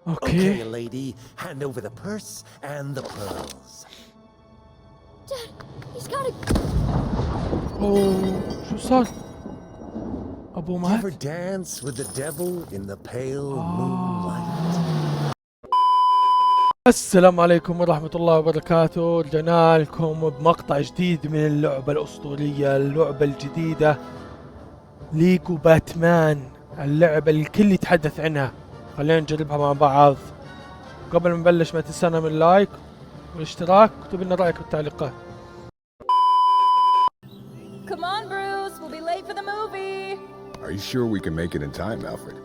اوكي. Okay, lady. Hand over the purse and the pearls. Dad, he's got a... اوه شو صار؟ ابو Do you ever مات؟ dance with the devil in the pale آه. moonlight? السلام عليكم ورحمة الله وبركاته. رجعنا لكم بمقطع جديد من اللعبة الأسطورية، اللعبة الجديدة ليجو باتمان، اللعبة اللي الكل يتحدث عنها. خلينا نجربها مع بعض. قبل ما نبلش ما تنسانا من اللايك والاشتراك، واكتب لنا رأيك بالتعليقات. Come on, Bruce. We'll be late for the movie. Are you sure we can make it in time, Alfred?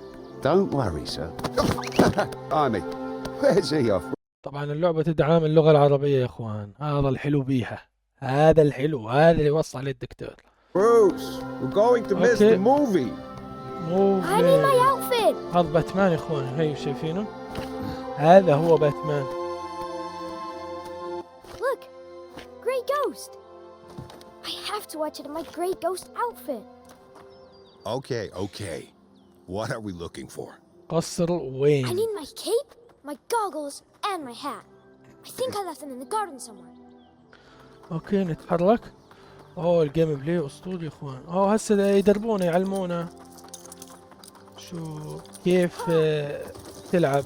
Don't worry, sir. Army, where's he off? طبعا اللعبة تدعم اللغة العربية يا اخوان، هذا الحلو بيها، هذا الحلو، هذا اللي وصى عليه الدكتور. Bruce, we're going to miss Okay. the movie. I need my outfit! هذا باتمان يا اخوان، هيو شايفينه؟ هذا هو باتمان. Look! Grey Ghost! I have to watch it in my Grey Ghost outfit. Okay. What are we looking for? قصر I وين؟ need my cape, my goggles, and my hat. I think I left them in the garden somewhere. اوكي نتحرك. اوه الجيم بلاي اسطوري يا اخوان. اوه هسه يدربونا يعلمونا شو كيف تلعب.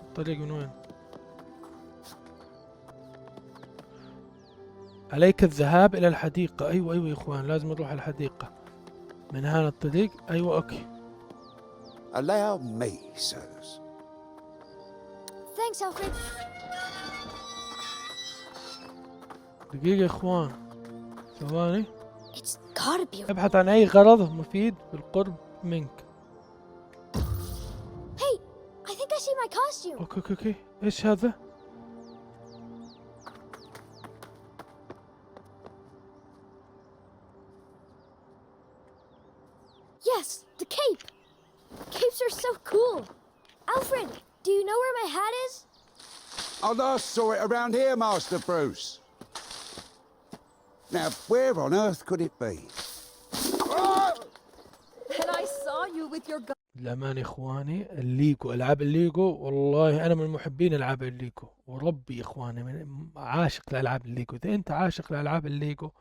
الطريق من وين؟ عليك الذهاب الى الحديقة. ايوه يا اخوان، لازم نروح الحديقة من هذا الطريق. ايوه اوكي. Allow me, sirs. Thanks, Alfred. دقيقة يا اخوان، ثواني. It's gotta be... ابحث عن اي غرض مفيد بالقرب منك. Hey! I think I see my costume! اوكي ايش هذا؟ Yes! The cape! Capes are so cool! Alfred! Do you know where my hat is? I last saw it around here, Master Bruce. Now, where on earth could it be? And I saw you with your gun. للأمانة يا إخواني، الليجو، ألعاب الليجو، والله أنا من محبين ألعاب الليجو، وربي يا إخواني من عاشق لألعاب الليجو. إذا أنت عاشق لألعاب الليجو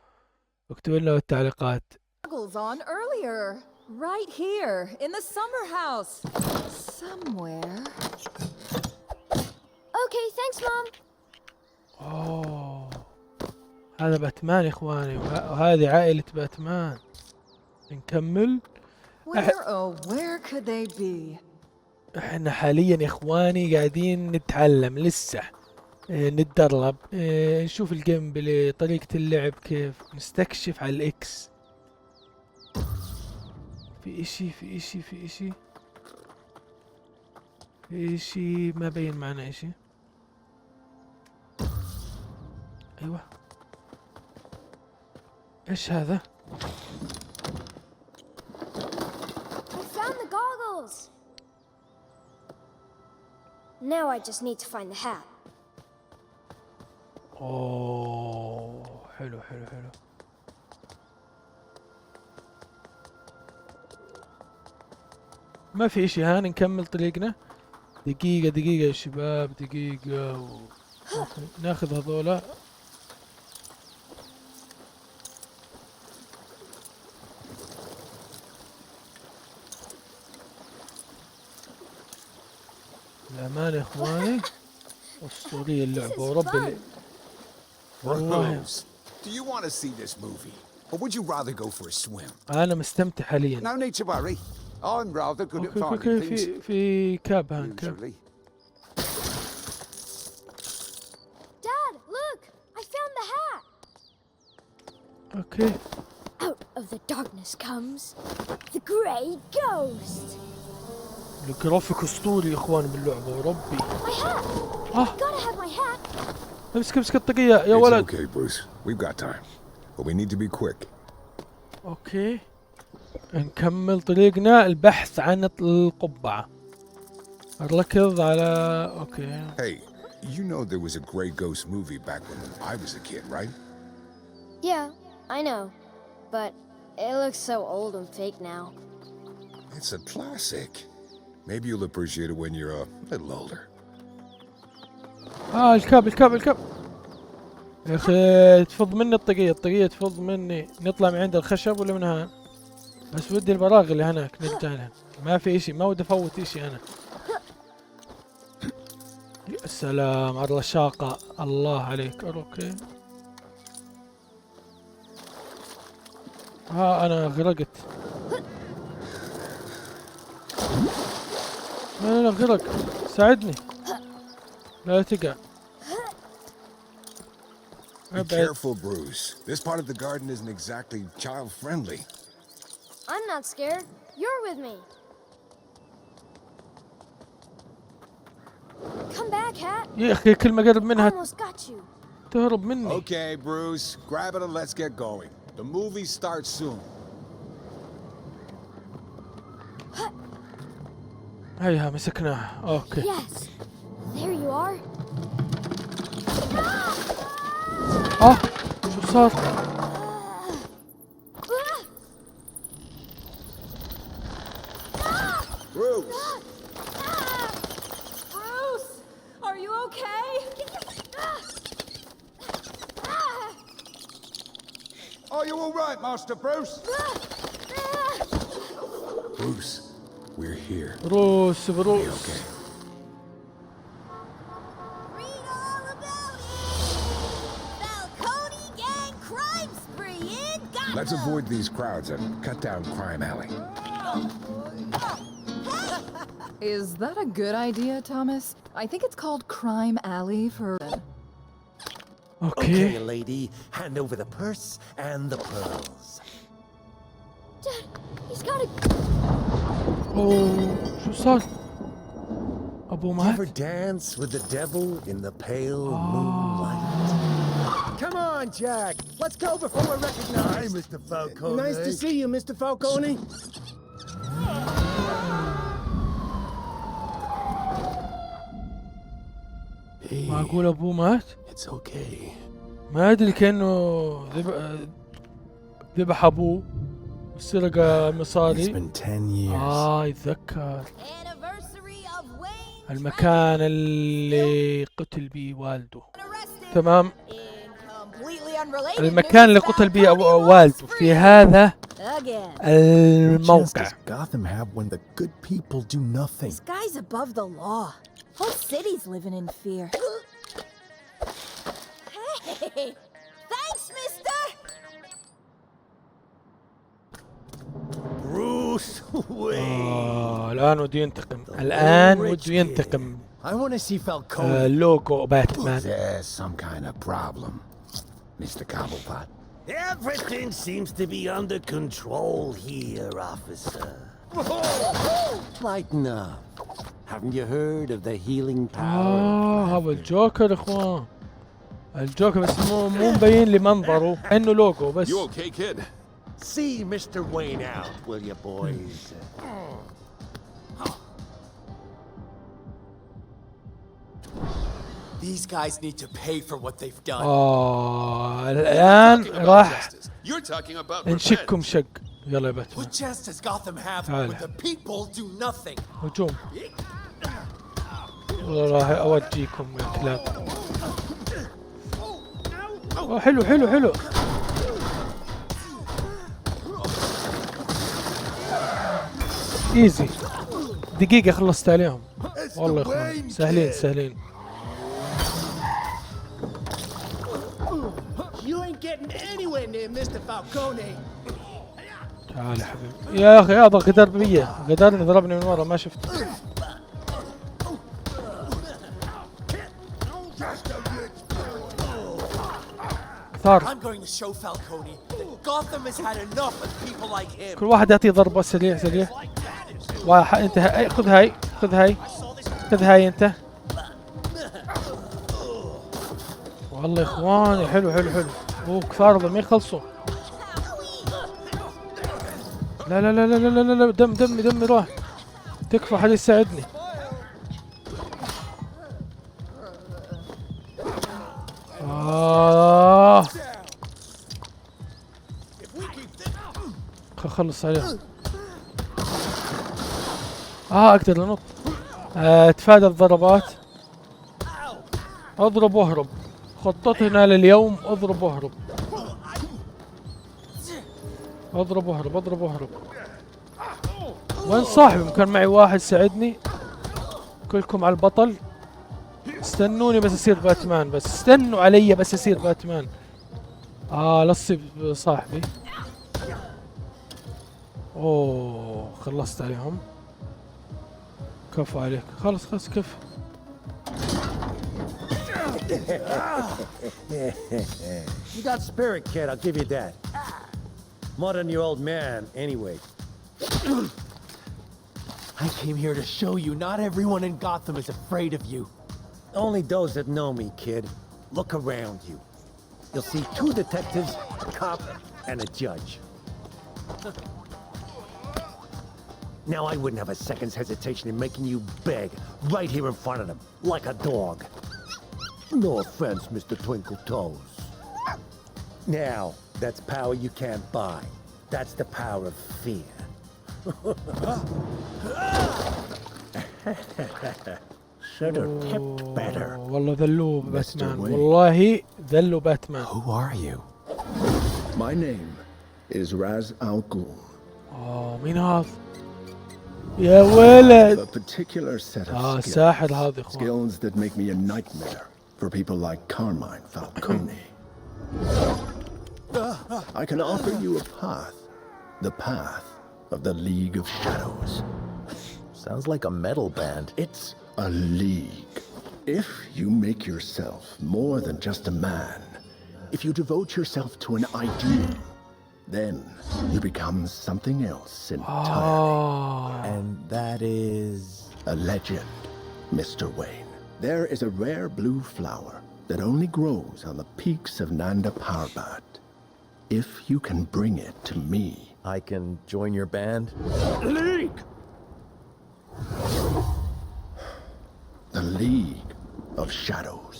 اكتب لنا بالتعليقات. Goggles on earlier. Right here, in the summer house. Somewhere. Okay, thanks, Mom. أوه هذا باتمان يا إخواني، وهذه عائلة باتمان. نكمل. Where could they be? احنا حاليا يا إخواني قاعدين نتعلم لسه، نتدرب، نشوف الجيم بلاي، طريقة اللعب كيف، نستكشف على الإكس. في اشي ما بين معنا اشي. ايوه ايش هذا؟ I found the goggles! Now I just need to find the hat. اوه حلو. ما في اشي، هان نكمل طريقنا. دقيقة يا شباب، دقيقة أوكي. ناخذ هذولا. الأمانة يا إخواني أسطورية اللعبة، وربي والله Bruce, do you want to see this movie? Or would you rather go for a swim? أنا مستمتع حاليا. No need to worry. I'm rather good at finding اوكي things. في كاب، هان كاب. Usually. Dad, look! I found the hat! اوكي Out of the darkness comes the Grey Ghost! الجرافيك اسطوري يا اخوان باللعبة، وربي. My hat! Gotta have my hat! امسك الطاقية يا It's ولد. okay, Bruce. We've got time. But we need to be quick. اوكي نكمل طريقنا، البحث عن القبعة. الركض على اوكي. Hey, you know there was a Grey Ghost movie back when I was a kid, right? Yeah, I know. But it looks so old and fake now. It's a classic. Maybe you'll appreciate it when you're a little older. الكاب الكاب الكاب. يا اخي تفض مني الطاقية تفض مني. نطلع من عند الخشب ولا من هنا؟ بس ودي البراغي اللي هناك نرجع لها. ما في اشي، ما ودي افوت اشي انا. يا سلام على الرشاقة، الله عليك. اوكي انا غرقت. لا غرق، ساعدني لا تقع. Be careful, Bruce. This part of the garden isn't exactly child-friendly. I'm not scared. You're with me. Come back, Hat. يا اخي كل ما اقرب منها Almost got you. تهرب مني. Okay, Bruce. Grab it and let's get going. The movie starts soon. هيها مسكناها. اوكي. Yes. There you are. شو صار؟ Bruce! Bruce, are you okay? Are you all right, Master Bruce? Bruce, we're here. بروس Be بروس. okay. Read all about it. Falcone gang crime spree in Gotham. Let's avoid these crowds and cut down Crime Alley. Is that a good idea, Thomas? I think it's called Crime Alley for... Okay, اوكي. lady. Hand over the purse and the pearls. Dad, he's got a... اوه شو صار؟ ابو Ever مات؟ dance with the devil in the pale moonlight? Come on, Jack. Let's go before we're recognized. Hi, Mr. Falcone. Nice to see you, Mr. Falcone. معقول ابوه مات؟ It's okay. ما ادري كانه ذبح ابوه وسرق It's مصاري. been 10 years. يتذكر Anniversary of Wayne's المكان اللي قتل به والده. تمام. in completely unrelated المكان اللي news, قتل به Falcone was والده في free هذا again. What chance الموقع. does Gotham have when the good people do nothing? This guy's above the law. Whole city's living in fear. Hey, thanks, mister. Bruce Wayne. الآن وده ينتقم. الآن وده ينتقم. I want to see Falcone. لوجو باتمان. There's some kind of problem, Mr. Cobblepot. Everything seems to be under control here, officer. Lighten up. Haven't you heard of the healing power? هذا الجوكر اخوان. الجوكر بس مو مبين لي منظره انه لوجو بس. You okay, kid? See Mr. Wayne out, will you, boys? These guys need to pay for what they've done. الآن راح You're talking about نشكم شق. يلا يا باتمان. What chance does Gotham have تعال. when the people do nothing? هجوم. والله راح اوديكم يا كلاب. حلو حلو حلو. ايزي. دقيقة خلصت عليهم. والله يا اخوان سهلين سهلين. You ain't getting anywhere near Mr. Falcone. تعال يا حبيبي. يا اخي هذا غدر بي. غدرني ضربني من ورا ما شفت. ثار. I'm going to show Falcone that Gotham has had enough of people like him. كل واحد يعطيه ضربة سريع سريع. واحد انت خذ هاي خذ هاي خذ هاي انت. والله يا اخواني حلو حلو حلو. اوه كثار ما يخلصوا. لا لا لا لا لا لا لا دم دمي دمي راح. تكفى حد يساعدني. خلص عليهم. اقدر انط. اتفادى الضربات. اضرب واهرب. خطتنا لليوم اضرب واهرب. اضرب واهرب اضرب واهرب. وين صاحبي؟ كان معي واحد ساعدني. كلكم على البطل. استنوني بس اصير باتمان، بس استنوا علي بس اصير باتمان. لا تصيب صاحبي. اوه خلصت عليهم. كفو عليك. خلص كفو. You got spirit, kid, I'll give you that. More than your old man, anyway. I came here to show you not everyone in Gotham is afraid of you. Only those that know me, kid. Look around you. You'll see 2 detectives, a cop, and a judge. Now I wouldn't have a second's hesitation in making you beg right here in front of them, like a dog. No offense, Mr. Twinkle Toes. Now, that's power you can't buy. That's the power of fear. Should have tipped better. والله ذلو باتمان. والله ذلو باتمان. Who are you? My name is Raz Al Ghul. مين هذا؟ يا ولد. A particular set of ساحر هذا اخوان. skills that make me a nightmare for people like Carmine Falcone. I can offer you a path. The path of the League of Shadows. Sounds like a metal band. It's a league. If you make yourself more than just a man, if you devote yourself to an ideal, then you become something else entirely. And that is... A legend, Mr. Wayne. There is a rare blue flower that only grows on the peaks of Nanda Parbat. If you can bring it to me, I can join your band? League! The League of Shadows.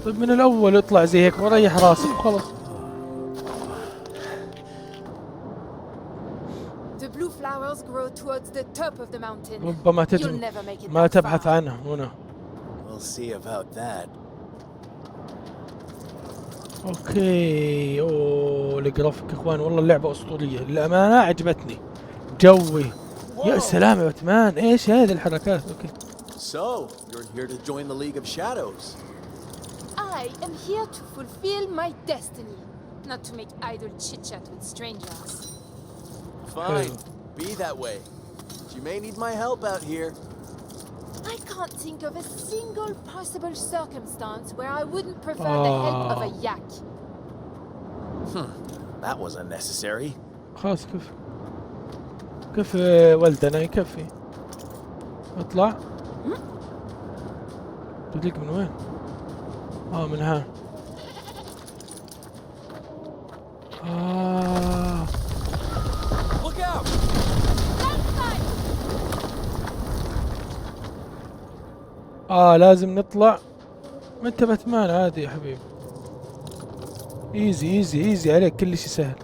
طيب من الاول اطلع زي هيك وريح راسك وخلص. The blue flowers grow towards the top of the mountain. ربما ما تبحث عنه هنا. We'll see about that. اوكي. اوه الجرافيك اخوان والله اللعبة اسطورية للأمانة عجبتني. جوي. يا سلام يا باتمان ايش هذه الحركات. اوكي. So, you're here to join the League of Shadows. I am here to fulfill my destiny, not to make idle chit-chat with strangers. Fine, be that way. You may need my help out here. I can't think of a single possible circumstance where I wouldn't prefer the help of a yak. That was unnecessary. خلاص كيف ولدنا يكفي. اطلع. تدلك من وين؟ من ها. Look out! لازم نطلع. ما انت باتمان عادي يا حبيبي. ايزي ايزي ايزي عليك كل شيء سهل.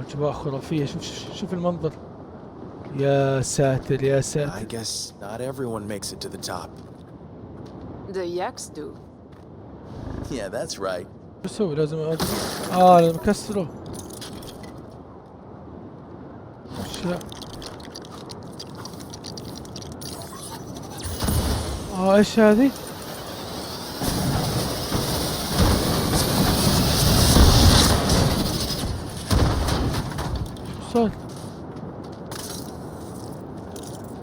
اجواء خرافية. شوف المنظر. يا ساتر يا ساتر. I guess not everyone makes it to the top. The yaks do. Yeah, that's right. شو اسوي؟ لازم لازم اكسره. ايش هذه؟ شو صار؟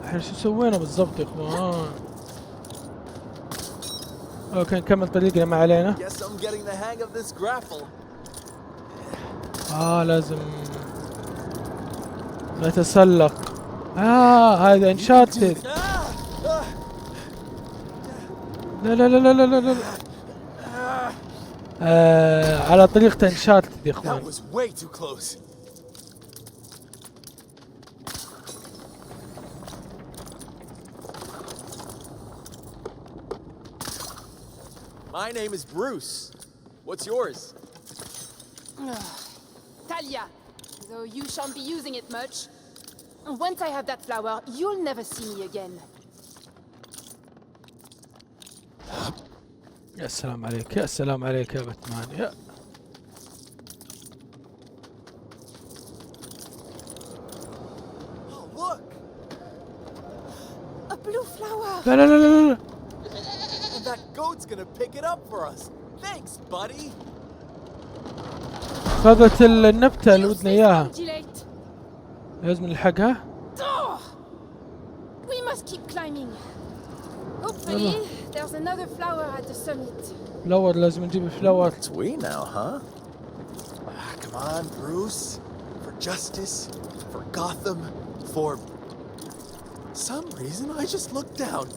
احنا شو سوينا بالضبط يا اخوان؟ اوكي نكمل طريقنا ما علينا. Guess I'm getting the hang of this grapple. لازم نتسلق. هذا انشارتد. لا لا لا لا لا لا, لا. على طريقة انشارتد يا That اخوان. was way too close. My name is Bruce. What's yours? Talia, though you shan't be using it much. Once I have that flower, you'll never see me again. يا سلام عليك، يا سلام عليك يا باتمان. يا Oh, look! A blue flower! لا لا لا لا لا. And that goat's gonna pick it up for us. Thanks, buddy. خذت النبتة اللي ودنا اياها. Undulate. لازم نلحقها. Oh! We must keep climbing. Hopefully, there's another flower at the summit. فلاور، لازم نجيب فلاور. It's we now, huh? Come on, Bruce. For justice, for Gotham, for some reason I just looked down.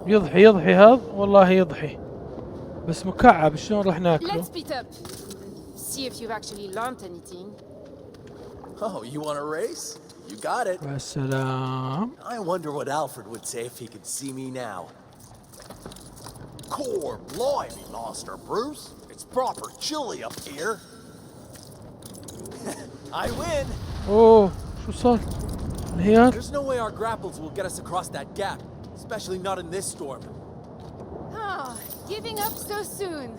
يضحي يضحي هذا، والله يضحي. بس مكعب شلون راح ناكله؟ Let's speed up. See if you've actually learned anything. Oh, you want a race? You got it. يا سلام. I wonder what Alfred would say if he could see me now. Core blimey, Master Bruce. It's proper chilly up here. I win. اوه شو صار؟ انهيار؟ There's no way our grapples will get us across that gap, especially not in this storm. Ah, giving up so soon.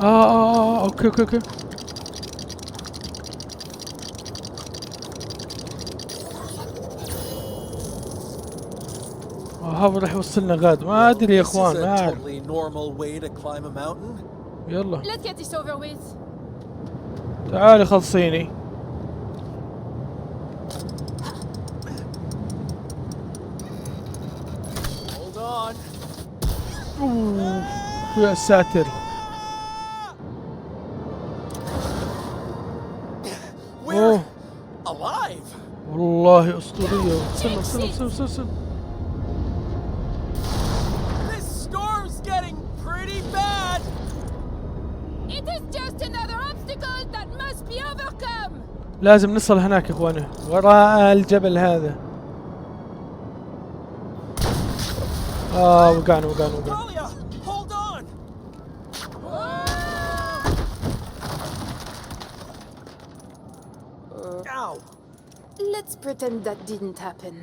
اوكي اوكي اوكي. هذا راح يوصلنا غاد، ما ادري يا This is اخوان، a ما اعرف. totally normal way to climb a mountain. يلا Let's get this over with. تعالي خلصيني. Hold on. اوه يا ساتر. We're اوه alive. والله اسطورية. وصلنا وصلنا وصلنا وصلنا. This storm's getting pretty bad. It is just another obstacle that must be overcome. لازم نصل هناك يا اخواني، وراء الجبل هذا. وقعنا. Talia, hold on. Ow. Let's pretend that didn't happen.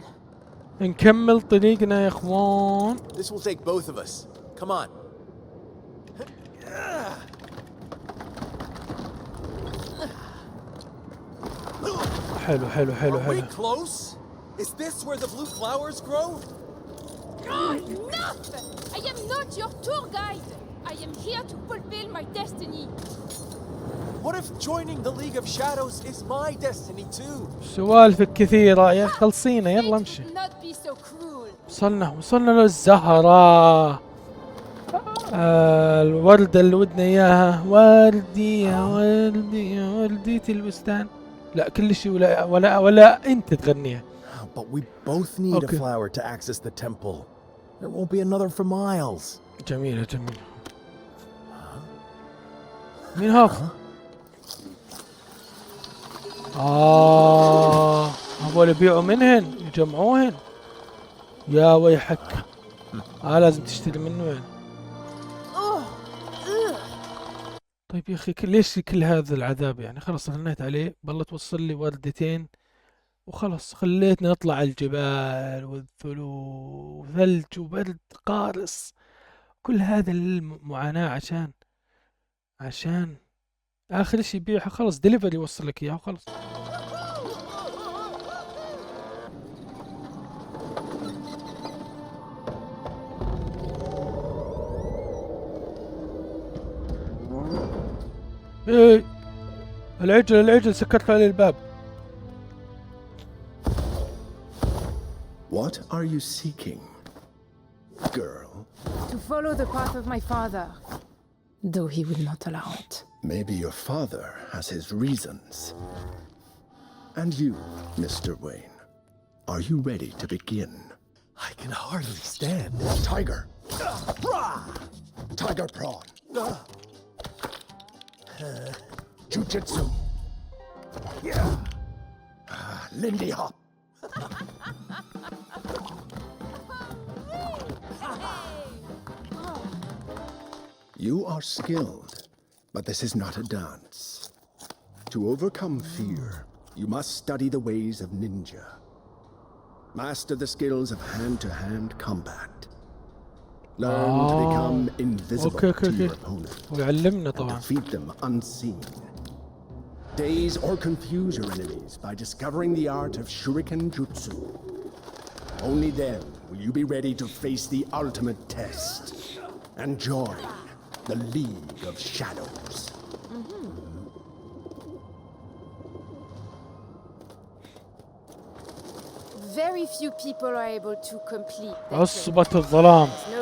نكمل طريقنا يا اخوان. This will take both of us. Come on. حلو حلو حلو Are we حلو. close? Is this where the blue flowers grow? Enough! I am not your tour guide. I am here to fulfill my destiny. What if joining the League of Shadows is my destiny too? سوالفك كثيرة يا خلصينا، يلا Fate امشي. will not be so cruel. وصلنا للزهرة. الوردة اللي ودنا اياها. وردي يا وردي يا ورديتي البستان. لا كل شيء ولا انت تغنيها. But we both need Okay. a flower to access the temple. There won't be another for miles. جميلة جميلة. مين هذا؟ هذول يبيعوا منهن، يجمعوهن. يا ويحك. لازم تشتري منه يعني. طيب يا اخي ليش كل هذا العذاب يعني؟ خلاص رنيت عليه، بالله توصل لي وردتين وخلاص. خليتنا نطلع الجبال والثلوج وثلج وبرد قارس. كل هذا المعاناة عشان آخر شي يبيعها. خلاص دليفري يوصلك إياه وخلاص. ايه العجل سكرت عليه الباب. What are you seeking, girl? To follow the path of my father, though he would not allow it. Maybe your father has his reasons. And you, Mr. Wayne, are you ready to begin? I can hardly stand. Tiger! Tiger prawn! Jujitsu! Lindy hop! You are skilled, but this is not a dance. To overcome fear, you must study the ways of ninja. Master the skills of hand-to-hand combat. Learn to become invisible to your opponent ويعلمنا and طبعا. defeat them unseen. Daze or confuse your enemies by discovering the art of Shuriken Jutsu. Only then will you be ready to face the ultimate test and join the League of Shadows. Very few people are able to complete that عصبة الظلام. journey. No